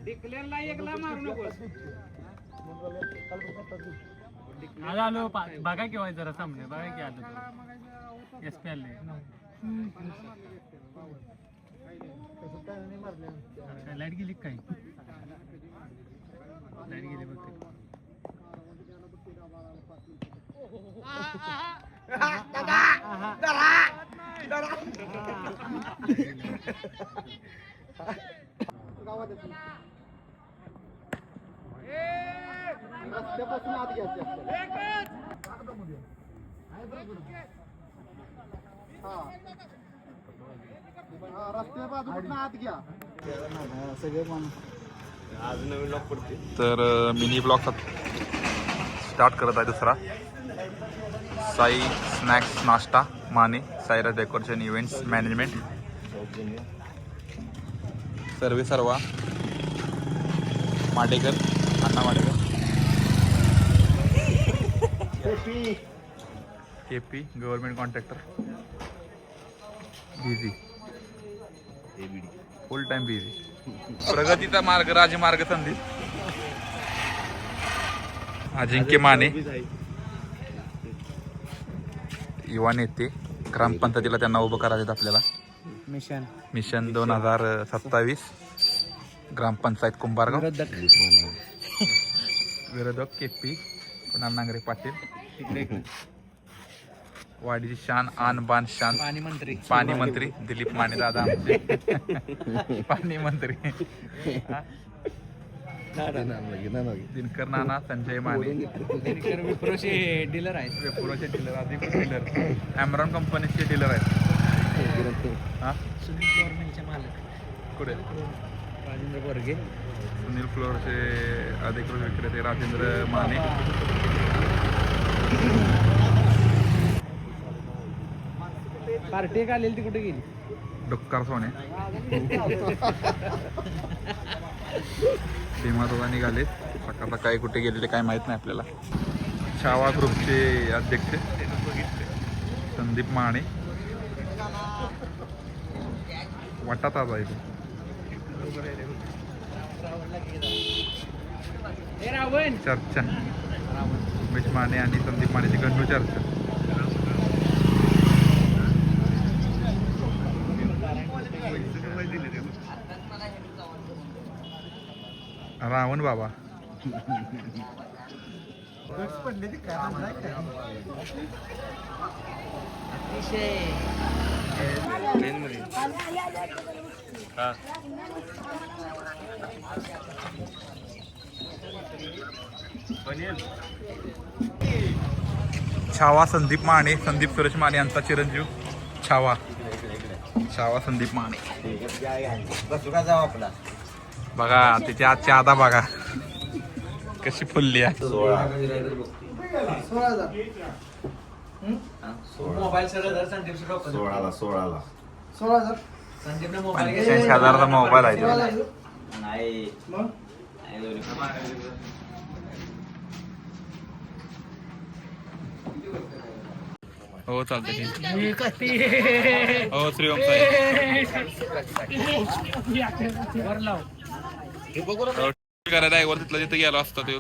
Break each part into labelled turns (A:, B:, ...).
A: टिकलेला एकला मारू नकोस.
B: आलो बघा केव्हा जरा सामने बघा की आलो एस पी आले लाईट गेली काय लाईट गेली बघ
C: रस्त्यापासून आत घ्यायचे रस्त्या बाजूकडून आत घ्या सगळे पण
D: आज नवीन लॉक पडते.
E: तर मिनी ब्लॉग स्टार्ट करत आहे दुसरा. साई स्नॅक्स नाश्ता Mane Sairaj decoration events management सर्वा माटेकर अण्णा माटेकर KP गव्हर्नमेंट कॉन्ट्रॅक्टर बिझी फुल टाइम बिझी. प्रगतीचा मार्ग राजमार्ग संदीप अजिंक्य माने युवा नेते ग्रामपंचायतीला त्यांना उभं करायचं आपल्याला. मिशन 2027 ग्रामपंचायत कुंभारगाव. विरोधक KP कुणाल नांगरे पाटील. वाडीची शान आन बान शान पाणी मंत्री दिलीप माने दादा आमचे पाणी मंत्री. दिनकर नाना संजय माने
B: विप्रोचे डीलर आहेत.
E: विप्रोचे डीलर अधिक डीलर ॲमरॉन कंपनीचे डीलर आहेत.
B: सुनील फ्लोअरचे मालक
E: कुठे
B: राजेंद्र बोरगे.
E: सुनील फ्लोअरचे अधिकृत विक्रेते राजेंद्र माने.
B: पार्टी एक आलेली ती कुठे गेली.
E: डुक्कर सोने सीमा दादा निघाले सकाळ सकाळी कुठे गेलेले काय माहित नाही आपल्याला. छावा ग्रुपचे अध्यक्ष संदीप माने वाटात आज आहे चर्चा उमेश माने आणि संदीप मानेची गंडू चर्चा. रावण बाबा छावा संदीप माने संदीप सुरेश माने यांचा चिरंजीव छावा संदीप माने. बघा त्याची आजची आदा बघा कशी फुलली आहे. 85,000चा मोबाईल आहे. हो चालते हो श्रीओम साई करायला आहे वर तिथलं जिथे गेलो असता ते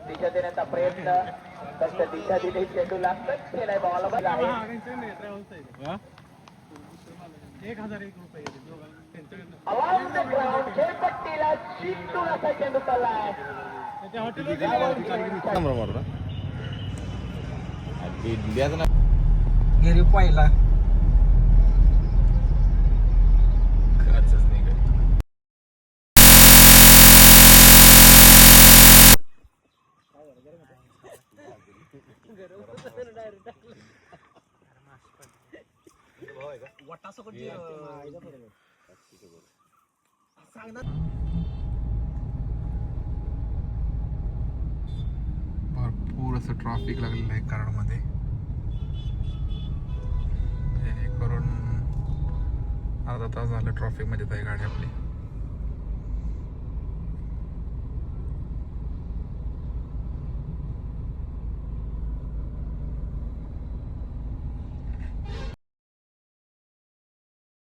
F: दिशा देण्याचा प्रयत्न फक्त दिशा दिली चेंडू लागतात केलाय बॉल आहे.
B: 1,001 रुपये
F: अलाउंड द ग्राउंड खेळपट्टीला चिंटून असा चेंडू चाललाय.
B: घरी पाहिला
E: भरपूर असं ट्रॅफिक लागलेलं आहे कराडमध्ये, जेणेकरून अर्धा तास झालं ट्रॅफिकमध्ये आहे गाडी आपली.